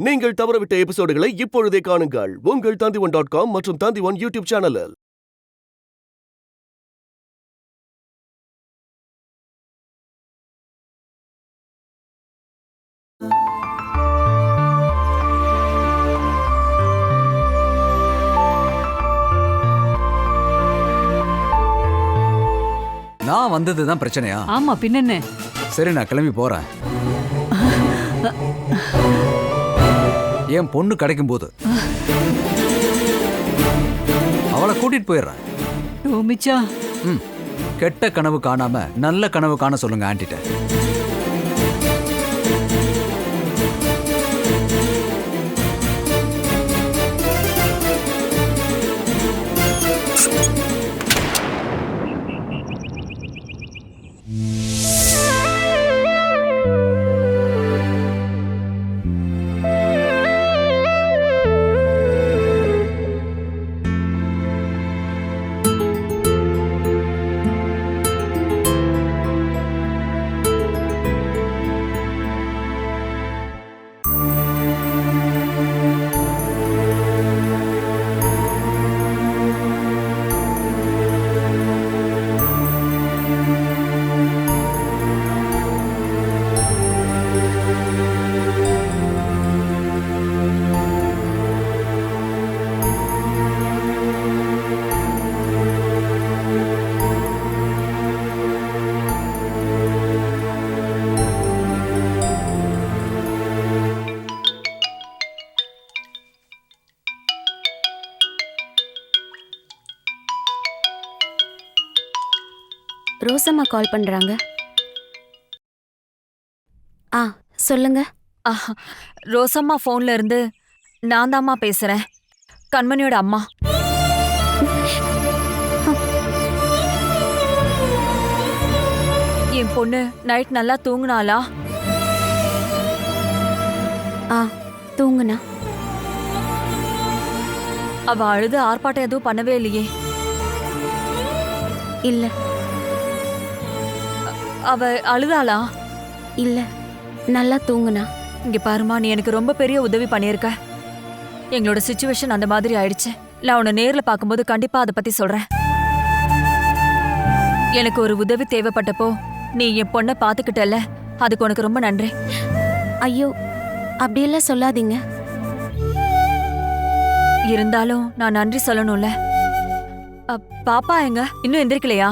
நீங்கள் தவறவிட்ட எபிசோடுகளை இப்பொழுதே காணுங்கள் உங்கள் Tandivan.com மற்றும் Tandivan யூடியூப் சேனலில். நான் வந்ததுதான் பிரச்சனையா? ஆமா, பின்னென்ன? சரி, நான் கிளம்பி போறேன். என் பொண்ணு கிடைக்கும் போது அவளை கூட்டிட்டு போயிடுறேன். டோமிச்சா, கெட்ட கனவு காணாம நல்ல கனவு காண சொல்லுங்க ஆண்டிட்ட. ரோசம்மா கால் பண்றாங்க. சொல்லுங்க. ரோசம்மா போன்ல இருந்து நான் தாம்மா பேசுறேன், கண்மணியோட அம்மா. என் பொண்ணு நைட் நல்லா தூங்குனாளா? தூங்குனா. அவ அழுது ஆர்ப்பாட்டம் எதுவும் பண்ணவே இல்லையே? இல்ல. அவ அழுதாளா? இல்ல, நல்லா தூங்குனா. இங்க பாருமா, நீ எனக்கு ரொம்ப பெரிய உதவி பண்ணியிருக்க. எங்களோட சிச்சுவேஷன் அந்த மாதிரி ஆயிடுச்சு. நான் உன்னை நேர்ல பார்க்கும்போது கண்டிப்பா அதை பத்தி சொல்றேன். எனக்கு ஒரு உதவி தேவைப்பட்டப்போ நீ என் பொண்ணை பாத்துக்கிட்டல, அதுக்கு உனக்கு ரொம்ப நன்றி. ஐயோ, அப்படியெல்லாம் சொல்லாதீங்க. இருந்தாலும் நான் நன்றி சொல்லணும்ல. பாப்பா எங்க இன்னும் எந்திரிக்கலையா?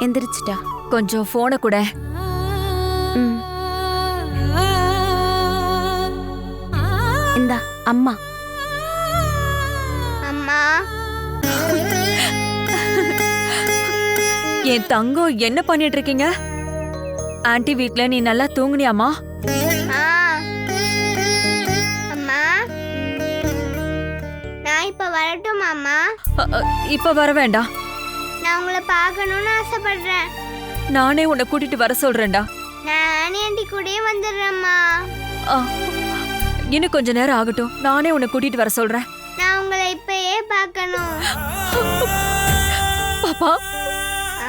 எந்திரிச்சிட்டா. கொஞ்சம் போனை கூட. இந்தா அம்மா. அம்மா, என் தங்கம், என்ன பண்ணிட்டு இருக்கீங்க? ஆன்ட்டி வீட்ல நீ நல்லா தூங்குனியாமா? அம்மா, நான் இப்ப வரட்டுமா அம்மா? இப்ப வர வேண்டாம். நான் உங்களை பார்க்கணும்னு ஆசைப்படுறேன். நானே உன்னை கூட்டிட்டு வர சொல்றேன்டா. நான் ஆண்டி கூடயே வந்துடுறேம்மா. இன்னும் கொஞ்ச நேரம் ஆகட்டும், நானே உன்னை கூட்டிட்டு வர சொல்றேன். நான் உங்களை இப்பயே பார்க்கணும். பாப்பா.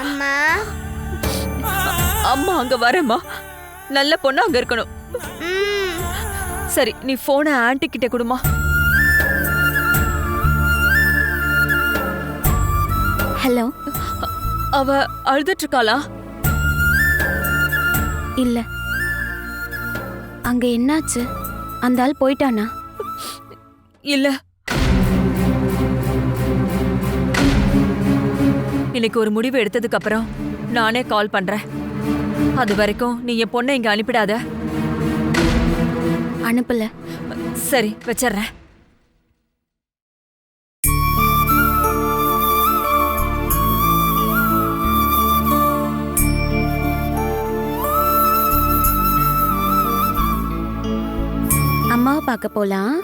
அம்மா. அம்மா அங்க வரேம்மா. நல்ல பொண்ணு அங்க இருக்கணும். சரி, நீ போனை ஆன்ட்டி கிட்ட கொடுமா. ஹலோ. அவ அழுதுட்டு இருக்காளா? இல்ல. அங்க என்னாச்சு? அந்த ஆள் போயிட்டானா? இல்ல. இன்னைக்கு ஒரு முடிவு எடுத்ததுக்கு அப்புறம் நானே கால் பண்றேன். அது வரைக்கும் நீ என் பொண்ணை இங்க அனுப்பிடாத. அனுப்பல. சரி, வச்சிடுறேன். அம்மாவை பார்க்க போலாம்.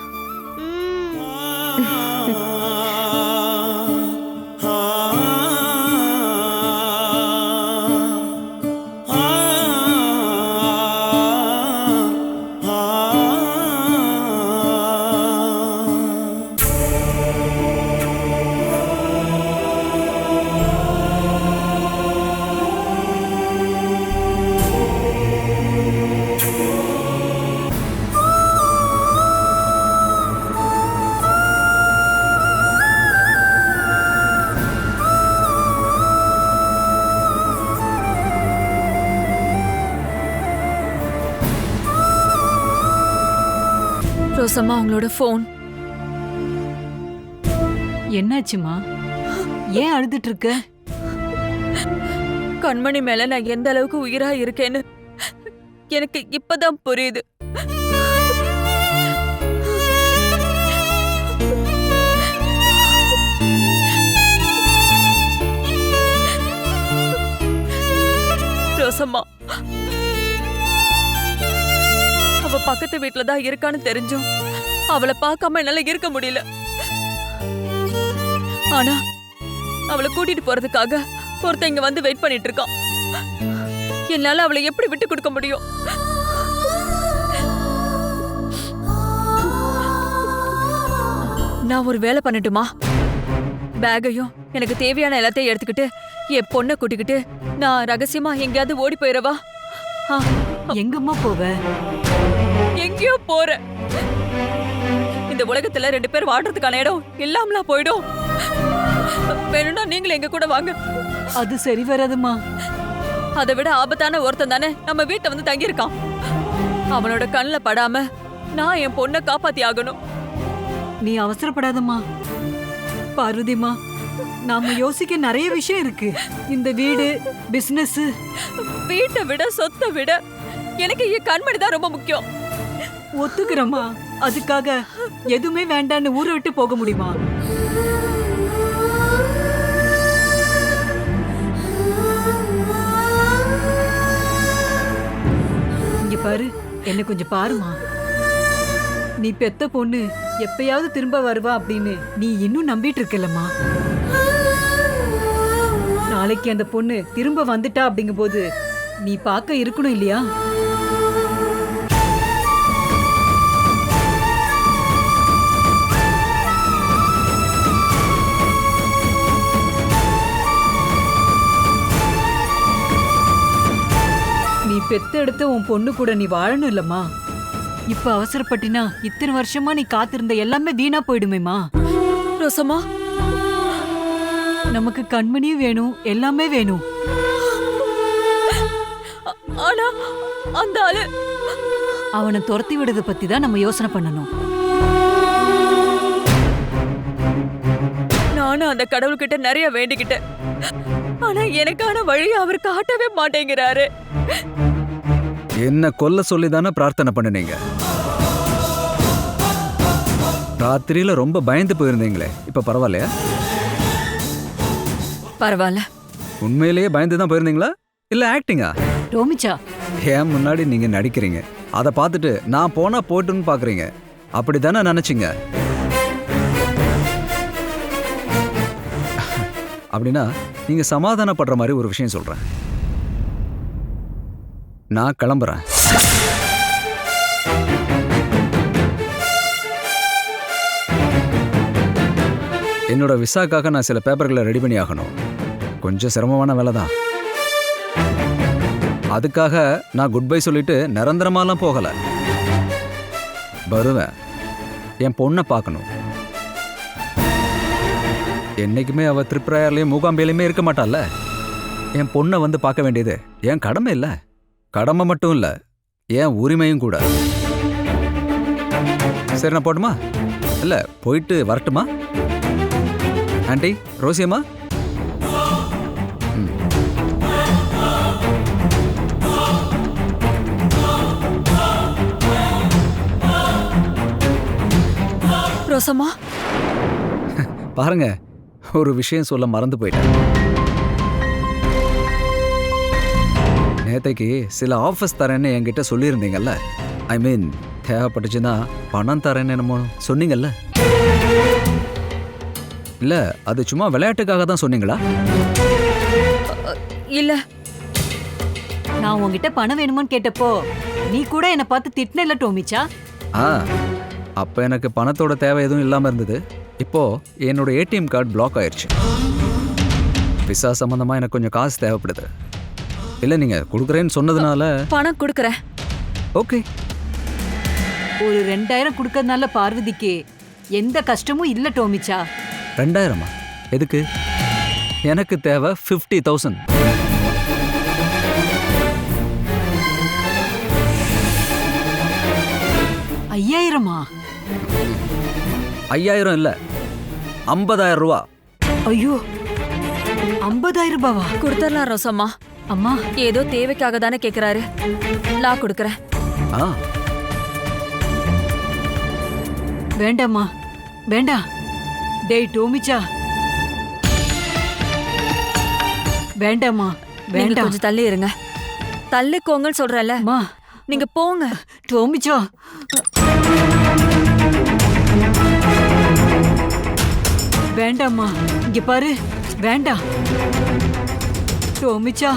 ரோசம்மா உங்களோட ஃபோன். என்னாச்சுமா? ஏன் அழுதுட்டு இருக்க? கண்மணி மேல நான் எந்த அளவுக்கு உயிரா இருக்கேன்னு எனக்கு இப்பதான் புரியுது. ரோசம்மா அவ பக்கத்து வீட்டுல தான் இருக்கான்னு தெரிஞ்சும் அவளை பார்க்காம என்னால இருக்க முடியல. ஆனா அவளை கூட்டிட்டு போறதுக்காக ஒருத்தன் இங்க வந்து வெயிட் பண்ணிட்டு இருக்கான். என்னால அவளை எப்படி விட்டு கொடுக்க முடியும்? நான் ஒரு வேலை பண்ணட்டுமா? பேக்கையும் எனக்கு தேவையான எல்லாத்தையும் எடுத்துக்கிட்டு என் பொண்ணை கூட்டிக்கிட்டு நான் ரகசியமா எங்கேயாவது ஓடி போயிடவா? எங்கம்மா போவ? எங்கேயோ போறேன். இந்த உலகத்துல 2 பேர் வாடுறதுக்கான இடம் இல்லாமலா போயிடும். வேணும்னா நீங்களும் எங்க கூட வாங்க. அது சரி வராதுமா. அதை விட ஆபத்தான ஒருத்தன் தானே நம்ம வீட்டை வந்து தங்கியிருக்கான். அவனோட கண்ணுல படாம நான் என் பொண்ணை காப்பாத்தி ஆகணும். நீ அவசரப்படாதம்மா. பார்வதிமா, நாம யோசிக்க நிறைய விஷயம் இருக்கு. இந்த வீடு, பிசினஸ். வீட்டை விட சொத்தை விட எனக்கு என் கண்மணி தான் ரொம்ப முக்கியம். ஒத்துக்கிறம்மா. அதுக்காக எதுவுமே வேண்டான்னு ஊரை விட்டு போக முடியுமா? இங்க பாரு, என்ன கொஞ்சம் பாருமா. நீ பெத்த பொண்ணு எப்பயாவது திரும்ப வருவா அப்படின்னு நீ இன்னும் நம்பிட்டு இருக்கலம்மா. நாளைக்கு அந்த பொண்ணு திரும்ப வந்துட்டா அப்படிங்கும்போது நீ பார்க்க இருக்கணும் இல்லையா? நீ பெத்த எடுத்த உன் பொண்ணு கூட நீ வாழணும் இல்லம்மா. இப்ப அவசரப்பட்டினா இத்தனை வருஷமா நீ காத்திருந்த எல்லாமே வீணா போயிடுமேமா. ரோசம்மா, நமக்கு கண்மணியும் வேணும், எல்லாமே வேணும். ஆனா அந்த ஆளு அவனை துரத்தி விடுறத பத்தி தான் நம்ம யோசனை பண்ணணும். நானும் அந்த கடவுள்கிட்ட நிறைய வேண்டிக்கிட்டேன். ஆனா எனக்கான வழி அவர் காட்டவே மாட்டேங்கிறாரு. என்ன கொல்ல சொல்லி தானே பிரார்த்தனை பண்ணினீங்க. ராத்திரியில ரொம்ப பயந்து போயிருந்தீங்களே, இப்ப பரவாயில்லையா? பரவாயில்ல. உண்மையிலேயே பயந்து தான் போயிருந்தீங்களா இல்ல ஆக்டிங்கா? ரோமிச்சா, ஏன் முன்னாடி நீங்க நடிக்கிறீங்க, அதை பார்த்துட்டு நான் போனா போட்டுன்னு பாக்குறீங்க. அப்படித்தானே நினைச்சீங்க? அப்படின்னா நீங்க சமாதானப்படுற மாதிரி ஒரு விஷயம் சொல்றேன். நான் கிளம்புறேன். என்னோட விசாக்காக நான் சில பேப்பர்களை ரெடி பண்ணி ஆகணும். கொஞ்சம் சிரமமான வேலை தான். அதுக்காக நான் குட் பை சொல்லிட்டு நிரந்தரமாலாம் போகல. வருவேன். என் பொண்ணை பார்க்கணும். என்னைக்குமே அவ திரிபுராயார்லயும் மூகாம்பியிலையுமே இருக்க மாட்டாள்ல. என் பொண்ணை வந்து பார்க்க வேண்டியது என் கடமை இல்லை. கடமை மட்டும் இல்ல, என் உரிமையும் கூட. சரி, நான் போட்டுமா? இல்ல போயிட்டு வரட்டுமா? ஆண்டி, ரோசியம்மா, ரோசம்மா, பாருங்க, ஒரு விஷயம் சொல்ல மறந்து போயிட்டேன். நேத்தைக்கு சில ஆஃபர்ஸ் தரேன்னு என்கிட்ட சொல்லியிருந்தீங்கல்ல. ஐ மீன், தேவைப்பட்டுச்சுன்னா பணம் தரேன்னு என்னமோ சொன்னீங்கல்ல. இல்ல, அது சும்மா விளையாட்டுக்காக தான் சொன்னீங்களா? இல்ல, நான் உன்கிட்ட பணம் வேணுமான்னு கேட்டப்போ நீ கூட என்னை பார்த்து திட்டினல டோமிச்சா. அப்ப எனக்கு பணத்தோட தேவை எதுவும் இல்லாம இருந்தது. இப்போ என்னோட ஏடிஎம் கார்டு பிளாக் ஆயிடுச்சு. விசா சம்பந்தமா எனக்கு கொஞ்சம் காசு தேவைப்படுது. இல்ல, நீங்க கொடுக்குறேன்னு சொன்னதுனால பணம் கொடுக்குறேன். ஓகே. ஒரு 2000 கொடுக்கறதுனால பார்வதிக்கு எந்த கஷ்டமும் இல்ல டோமிச்சா. 2000? எதுக்கு? எனக்கு தேவை 50,000. 5000? 5000 இல்ல 50000 ரூபா. ஐயோ 50,000 ரூபாவா? கொடுத்துடலாம் ரோசம்மா. அம்மா ஏதோ தேவைக்காக தானே கேக்குறாரு. நான் கொடுக்கறேன். ஆ வேண்டாம்மா வேண்டாம். டேய் டோமிச்சா வேண்டாம்மா நீங்க வேண்டாம். கொஞ்சம் தள்ளி இருங்க. தள்ளிக்கோங்கன்னு சொல்றேன்ல. அம்மா நீங்க போங்க. டோமிச்சா வேண்டாம்மா, இங்க பாரு. வேண்டாம் டோமிச்சா.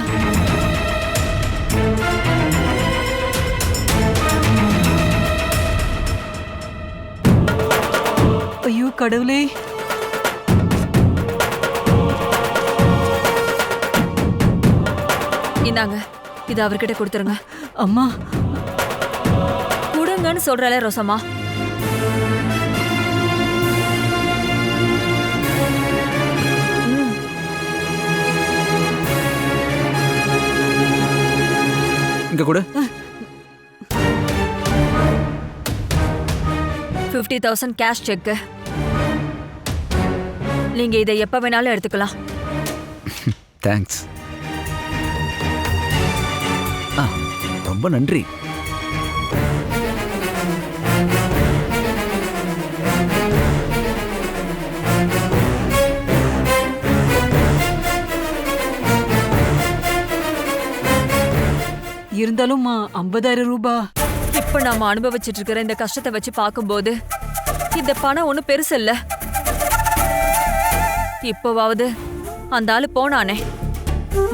ஐயோ கடவுளே. இந்தாங்க, இது அவர்கிட்ட கொடுத்துருங்க. அம்மா கொடுங்கன்னு சொல்றல ரோசம்மா. இங்க கொடு. 50,000 கேஷ் செக். நீங்க இதை எப்ப வேணாலும் எடுத்துக்கலாம். தேங்க்ஸ். ரொம்ப நன்றி. இருந்தாலும் 50,000 ரூபாய். இப்ப நாம அனுபவிச்சுட்டு இருக்கிற இந்த கஷ்டத்தை வச்சு பார்க்கும்போது இந்த பணம் ஒண்ணும் பெருசு இல்ல. இப்போவாவது அந்த ஆளு போனானே,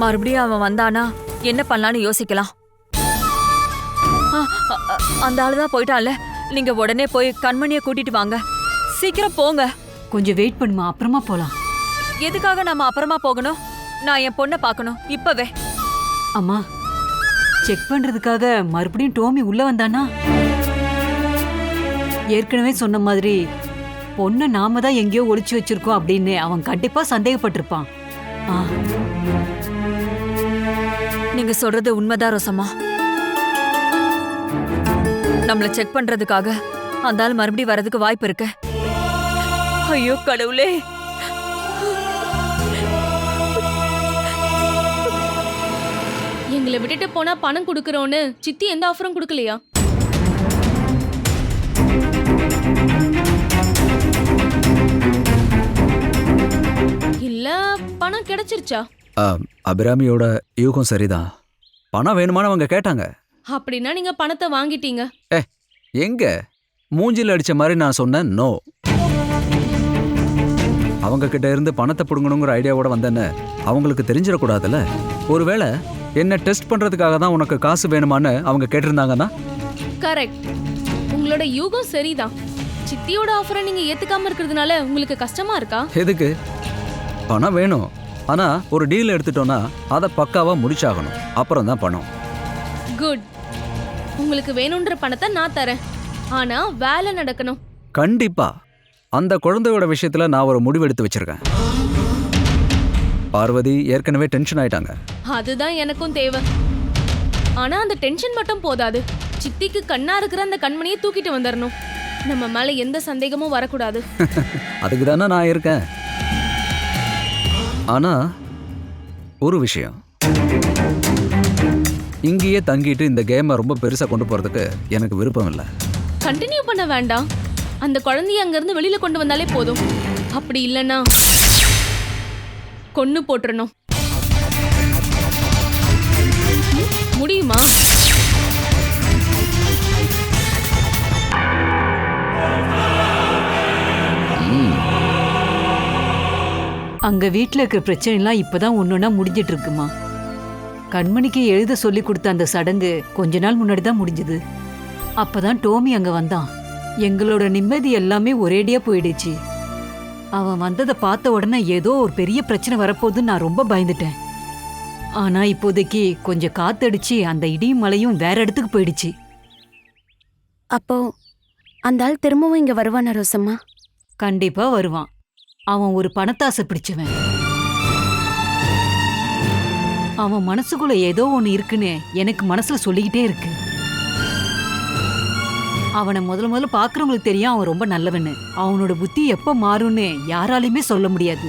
மறுபடியும் அவன் வந்தானா என்ன பண்ணலான்னு யோசிக்கலாம். அந்த ஆளுதான் போயிட்டான்ல. நீங்க உடனே போய் கண்மணியை கூட்டிட்டு வாங்க. சீக்கிரம் போங்க. கொஞ்சம் வெயிட் பண்ணுமா, அப்புறமா போலாம். எதுக்காக நாம அப்புறமா போகணும்? நான் என் பொண்ணை பார்க்கணும் இப்பவே. அம்மா செக் பண்றதுக்காக மறுபடியும் டோமி உள்ள வந்தானா? ஏற்கனவே சொன்ன மாதிரி பொண்ணை நாம தான் எங்கேயோ ஒளிச்சு வச்சிருக்கோம் அப்படின்னு அவன் கண்டிப்பா சந்தேகப்பட்டிருப்பான். நீங்க சொல்றது உண்மைதான் ரோசம்மா. நம்மள செக் பண்றதுக்காக அந்த ஆள் மறுபடியும் வரதுக்கு வாய்ப்பு இருக்கு. ஐயோ கடவுளே. எங்களை விட்டுட்டு போனா பணம் கொடுக்கறோன்னு சித்தி எந்த ஆஃபரும் கொடுக்கலையா? இல்ல பணம் கிடைச்சிருச்சா? அபிராமியோட யூகம் சரிதான். பணம் வேணுமான்னு அவங்க கேட்டாங்க. அப்படின்னா நீங்க பணத்தை வாங்கிட்டீங்க. எங்க மூஞ்சில அடிச்ச மாதிரி நான் சொன்னேன் நோ. அவங்க கிட்ட இருந்து பணத்தை புடுங்கணுங்கிற ஐடியாவோட வந்தேன்னு அவங்களுக்கு தெரிஞ்சிடக்கூடாதுல்ல. ஒருவேளை என்ன டெஸ்ட் பண்றதுக்காக தான் உனக்கு காசு வேணுமான்னு அவங்க கேட்டிருந்தாங்கன்னா? கரெக்ட். உங்களோட யூகம் சரிதான். சித்தியோட ஆஃபரை நீங்க ஏத்துக்காம இருக்கிறதுனால உங்களுக்கு கஷ்டமா இருக்கா? எதுக்கு? பணம் வேணும். ஆனா ஒரு டீல் எடுத்துட்டோம்னா அதை பக்காவா முடிச்சாகணும். அப்புறம் தான் பணம். குட். உங்களுக்கு வேணும்ன்ற பணத்தை நான் தரேன். ஆனா வேலை நடக்கணும். கண்டிப்பா. அந்த குழந்தையோட விஷயத்துல நான் ஒரு முடிவு எடுத்து வச்சிருக்கேன். பார்வதி ஏற்கனவே டென்ஷன் ஆயிட்டாங்க. அதுதான் எனக்கும் தேவை. ஆனா அந்த டென்ஷன் மட்டும் போதாது. சித்திக்கு கண்ணா இருக்கிற அந்த கண்மணியை தூக்கிட்டு வந்துடணும். நம்ம மேல எந்த சந்தேகமும் வரக்கூடாது. அதுக்கு தானே நான் இருக்கேன். ஆனா ஒரு விஷயம், இங்கேயே தங்கிட்டு இந்த கேமை ரொம்ப பெருசா கொண்டு போறதுக்கு எனக்கு விருப்பம் இல்லை. கண்டினியூ பண்ண வேண்டாம். அந்த குழந்தைய அங்கிருந்து வெளியில கொண்டு வந்தாலே போதும். அப்படி இல்லைன்னா கொன்னு போட்டுறணும். முடியுமா? அங்க வீட்டுல இருக்கிற பிரச்சனை எல்லாம் இப்பதான் ஒன்னொன்னா முடிஞ்சிட்டு இருக்குமா. கண்மணிக்கு எழுத சொல்லி கொடுத்த அந்த சடங்கு கொஞ்ச நாள் முன்னாடி தான் முடிஞ்சது. அப்பதான் டோமி அங்க வந்தான். எங்களோட நிம்மதி எல்லாமே ஒரேடியா போயிடுச்சு. அவன் வந்ததை பார்த்த உடனே ஏதோ ஒரு பெரிய பிரச்சனை வரப்போகுதுன்னு நான் ரொம்ப பயந்துட்டேன். ஆனா இப்போதைக்கு கொஞ்சம் காத்தடிச்சு அந்த இடியும் மழையும் வேற இடத்துக்கு போயிடுச்சு. அப்போ அந்த ஆள் திரும்பவும் இங்க வருவானா ரோசம்மா? கண்டிப்பா வருவான். அவன் ஒரு பணத்தாசை பிடிச்சவன். அவன் மனசுக்குள்ள ஏதோ ஒண்ணு இருக்குன்னு எனக்கு மனசுல சொல்லிக்கிட்டே இருக்கு. அவனை முதல்ல பாக்குறவங்களுக்கு தெரியும் அவன் ரொம்ப நல்லவன்னு. அவனோட புத்தி எப்ப மாறும்னு யாராலையுமே சொல்ல முடியாது.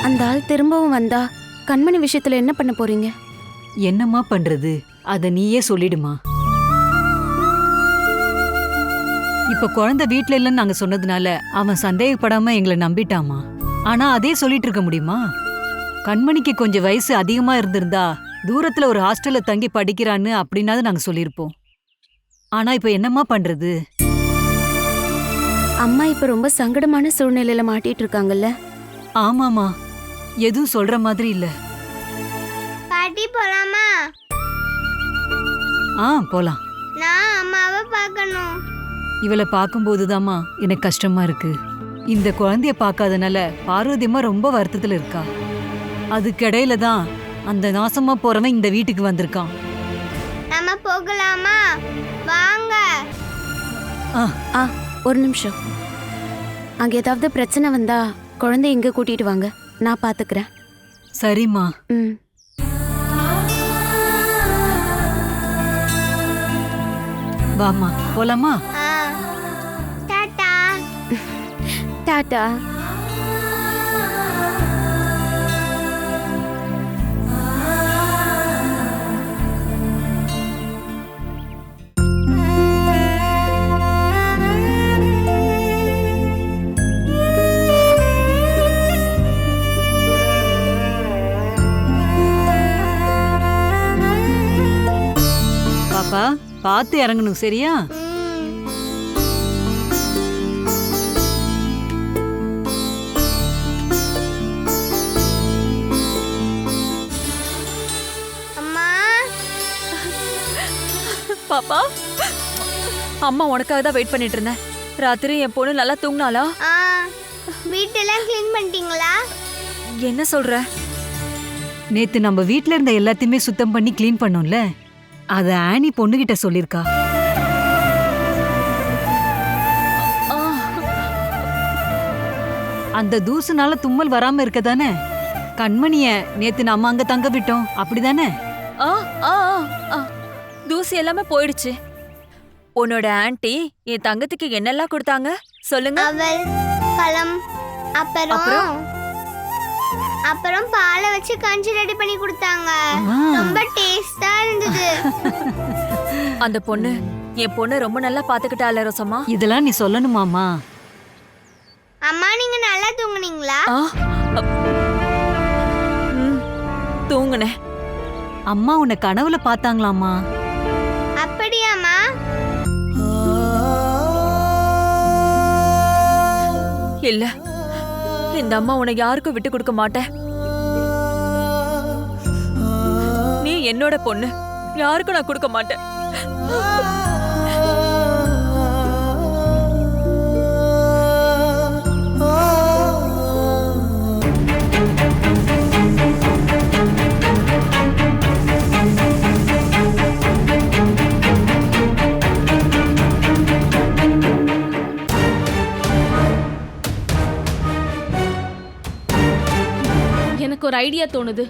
அந்த ஆள் திரும்பவும் வந்தா கண்மணி விஷயத்துல என்ன பண்ண போறீங்க? என்னம்மா பண்றது, அத நீயே சொல்லிடுமா. இப்ப குழந்தை வீட்ல இல்லைன்னு நாங்க சொன்னதுனால அவன் சந்தேகப்படாம எங்களை நம்பிட்டாமா. ஆனா அதே சொல்லிட்டு இருக்க முடியுமா? கண்மணிக்கு கொஞ்சம் வயசு அதிகமா இருந்திருந்தா தூரத்துல ஒரு ஹாஸ்டல்ல தங்கி படிக்கிறான்னு அப்படின்னாவது நாங்க சொல்லியிருப்போம். ஆனா இப்ப என்னம்மா பண்றது? அம்மா இப்ப ரொம்ப சங்கடமான சூழ்நிலையில மாட்டிட்டு இருக்காங்கல்ல. ஆமாமா, எதுவும் சொல்ற மாதிரி இல்ல. பாட்டி போலாமா? போலாம். நான் அம்மாவை பார்க்கணும். இவளை பார்க்கும்போதுதாம்மா எனக்கு கஷ்டமா இருக்கு. இந்த குழந்தைய பார்க்காதனால பார்வதியம்மா ரொம்ப வருத்தத்துல இருக்கா. அதுக்கிடையில தான் அந்த நாசமா போறவன் இந்த வீட்டுக்கு வந்திருக்கான். நம்ம போகலாமா? வாங்க. ஒரு நிமிஷம். அங்க ஏதாவது பிரச்சனை வந்தா குழந்தை இங்க கூட்டிட்டு வாங்க, நான் பாத்துக்கிறேன். சரிம்மா. வாமா போலாமா? டாடா. டாடா. பாப்பா பார்த்து இறங்கணும், சரியா? அம்மா. பாப்பா, அம்மா உனக்காக தான் வெயிட் பண்ணிட்டு இருந்தேன். ராத்திரி என் பொண்ணு நல்லா தூங்கினாளா? வீட்டெல்லாம் க்ளீன் பண்ணிட்டீங்களா? என்ன சொல்ற? நேத்து நம்ம வீட்ல இருந்த எல்லாத்தையுமே சுத்தம் பண்ணி க்ளீன் பண்ணோம்ல, அத ஆனி பொண்ணுகிட்ட சொல்லிருக்கா. அந்த தூசுனால தும்மல் வராம இருக்கதானே? கண்மணிய நேத்து நம்ம அங்க தங்க விட்டோம், அப்படிதானே? தூசி எல்லாமே போயிடுச்சு. உன்னோட ஆன்ட்டி என் தங்கத்துக்கு என்னெல்லாம் கொடுத்தாங்க சொல்லுங்க. அவல், பழம், அப்புறம் பாலை வச்சு கஞ்சி ரெடி பண்ணி கொடுத்தாங்க. ரொம்ப டேஸ்டா இருந்தது. அந்த பொண்ணு என் பொண்ணு ரொம்ப நல்லா பாத்துக்கிட்டால ரோசம்மா. இதெல்லாம் நீ சொல்லணுமாமா? அம்மா, நீங்க நல்லா தூங்குனீங்களா? தூங்குனேன். அம்மா உன்னை கனவுல பார்த்தாங்களாமா? அப்படியாம்மா? இல்ல, இந்த அம்மா உன்னை யாருக்கும் விட்டு கொடுக்க மாட்டேன். நீ என்னோட பொண்ணு, யாருக்கும் நான் கொடுக்க மாட்டேன். எனக்கு ஒரு ஐடியா தோணுது.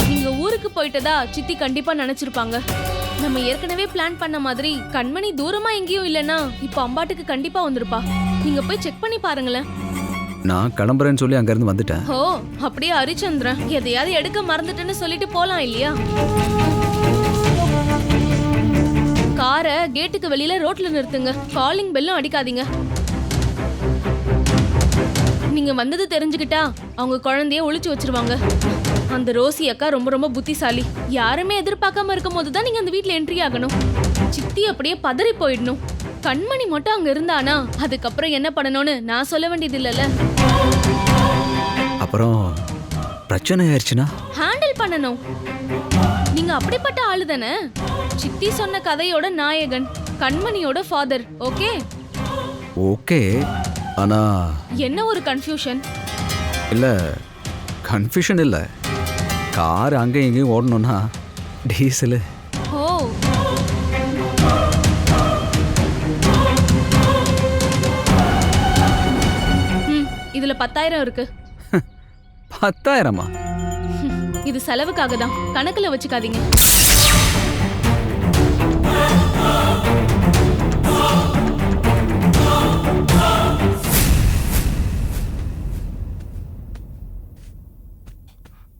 நீங்க ஊருக்கு போயிட்டதா சித்தி கண்டிப்பா நினைச்சிருப்பாங்க. நம்ம ஏற்கனவே பிளான் பண்ண மாதிரி கண்மணி தூரமா எங்கேயும் இல்லனா இப்ப அம்பாட்டுக்கு கண்டிப்பா வந்திருப்பா. நீங்க போய் செக் பண்ணி பாருங்களேன். நான் கிளம்புறேன்னு சொல்லி அங்கிருந்து வந்துட்டேன். ஓ, அப்படியே ஹரிச்சந்திரன் எதையாவது எடுக்க மறந்துட்டேன்னு சொல்லிட்டு போலாம் இல்லையா? காரை கேட்டுக்கு வெளியில ரோட்ல நிறுத்துங்க. காலிங் பெல்லும் அடிக்காதீங்க. நீங்க வந்தது தெரிஞ்சுக்கிட்டா அவங்க குழந்தைய ஒளிச்சு வச்சிருவாங்க. அந்த ரோசி அக்கா ரொம்ப ரொம்ப புத்திசாலி. யாருமே எதிர்பார்க்காம இருக்கும் போதுதான் நீங்க அந்த வீட்ல என்ட்ரி ஆகணும். சித்தி அப்படியே பதறி போயிடணும். கண்மணி மட்டும் அங்க இருந்தானா அதுக்கப்புறம் என்ன பண்ணணும்னு நான் சொல்ல வேண்டியது இல்லைல்ல. அப்புறம் பிரச்சனை ஆயிடுச்சுன்னா ஹேண்டில் பண்ணணும். நீங்க அப்படிப்பட்ட ஆளு தானே. சித்தி சொன்ன கதையோட நாயகன், கண்மணியோட ஃபாதர். Okay okay. ஆனா என்ன ஒரு கன்ஃபியூஷன்? இல்ல, கன்ஃபியூஷன் இல்ல. கார் அங்க எங்கேயும் ஓடணும்னா டீசலு. ஓ, இதுல 10,000 இருக்கு. 10,000மா? இது செலவுக்காக தான், கணக்குல வச்சுக்காதீங்க.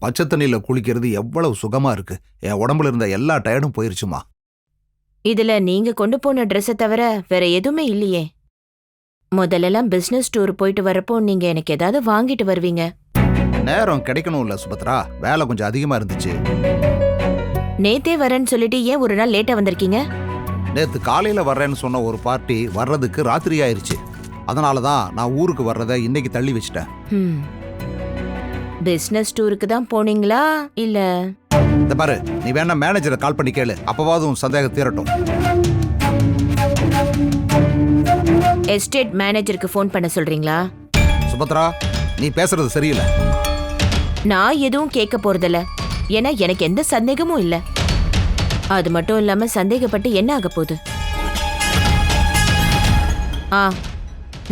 பச்சை தண்ணியில குளிக்கிறது எவ்வளவு சுகமா இருக்கு. என் உடம்புல இருந்த எல்லா டயர்டும் போயிருச்சுமா. இதுல நீங்க கொண்டு போன ட்ரெஸ்ஸை தவிர வேற எதுவுமே இல்லையே. முதல்லலாம் பிசினஸ் டூர் போயிட்டு வரப்போ நீங்க எனக்கு ஏதாவது வாங்கிட்டு வருவீங்க. நேரம் கிடைக்கணும்ல சுபத்ரா, வேலை கொஞ்சம் அதிகமா இருந்துச்சு. நேத்தே வரேன்னு சொல்லிட்டு ஏன் ஒரு நாள் லேட்டா வந்திருக்கீங்க? நேத்து காலையில வர்றேன்னு சொன்ன ஒரு பார்ட்டி வர்றதுக்கு ராத்திரி ஆயிருச்சு. அதனாலதான் நான் ஊருக்கு வர்றதை இன்னைக்கு தள்ளி வச்சிட்டேன். பிசினஸ் டூருக்கு தான் போனீங்களா இல்ல? இந்த பாரு, நீ வேணா மேனேஜரை கால் பண்ணி கேளு, அப்பவாவது உன் சந்தேகம் தீரட்டும். எஸ்டேட் மேனேஜருக்கு ஃபோன் பண்ண சொல்றீங்களா? சுபத்ரா, நீ பேசுறது சரியில்லை. நான் எதுவும் கேட்க போறதில்ல, ஏன்னா எனக்கு எந்த சந்தேகமும் இல்ல. அது மட்டும் இல்லாம சந்தேகப்பட்டு என்ன ஆக போகுது?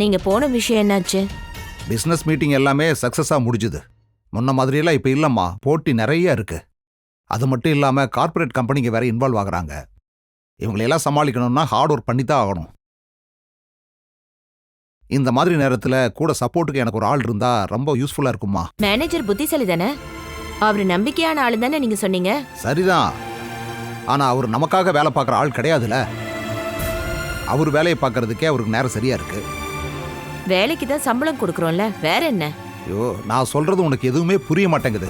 நீங்க போன விஷயம் என்னாச்சு? பிசினஸ் மீட்டிங் எல்லாமே சக்சஸா முடிஞ்சுது. முன்ன மாதிரியெல்லாம் இப்ப இல்லம்மா, போட்டி நிறைய இருக்கு. அது மட்டும் இல்லாம கார்ப்பரேட் கம்பெனிங்க வேற இன்வால்வ் ஆகுறாங்க. இவங்களையெல்லாம் சமாளிக்கணும்னா ஹார்ட் ஒர்க் பண்ணி தான் ஆகணும். இந்த மாதிரி நேரத்துல கூட சப்போர்ட்டுக்கு எனக்கு ஒரு ஆள் இருந்தா ரொம்ப யூஸ்ஃபுல்லா இருக்குமா. மேனேஜர் புத்திசாலி தானே, அவரு நம்பிக்கையான ஆளு தானே நீங்க சொன்னீங்க. சரிதான், ஆனா அவர் நமக்காக வேலை பார்க்குற ஆள் கிடையாதுல. அவர் வேலையை பார்க்கறதுக்கே அவருக்கு நேரம் சரியா இருக்கு. வேலைக்கு தான் சம்பளம் கொடுக்குறோம்ல, வேற என்ன? ஐயோ, நான் சொல்றது உனக்கு எதுவுமே புரிய மாட்டேங்குது.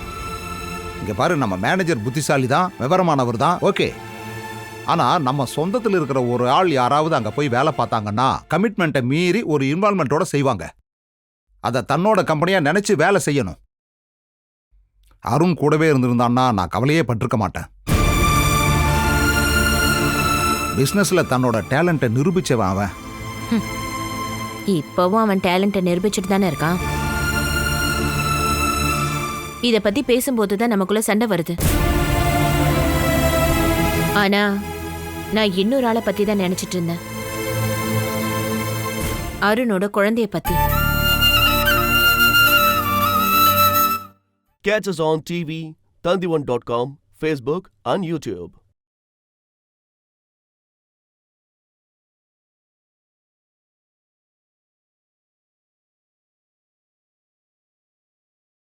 இங்க பாரு, நம்ம மேனேஜர் புத்திசாலி தான், விவரமானவர் தான், ஓகே. ஆனா நம்ம சொந்தத்தில் இருக்கிற ஒரு ஆள் யாராவது அங்க போய் வேலை பார்த்தாங்கன்னா கமிட்மெண்ட்டை மீறி ஒரு இன்வால்மெண்ட்டோட செய்வாங்க. அதை தன்னோட கம்பெனியா நினைச்சு வேலை செய்யணும். அருண் கூடவே இருந்திருந்தான்னா நான் கவலையே பட்டிருக்க மாட்டேன். பிசினஸ்ல தன்னோட டேலண்ட்டை நிரூபிச்சவன் அவன். இப்பவும் அவன் டேலண்ட்டை நிரூபிச்சுட்டு தானே இருக்கான். இத பத்தி பேசும்போது தான் நமக்குள்ள சண்டை வருது. ஆனா நான் இன்னொரு ஆளை பத்தி தான் நினைச்சிட்டு இருந்தேன், அருணோட குழந்தைய பத்தி. Catch us on TV, Tandivan.com, Facebook and YouTube.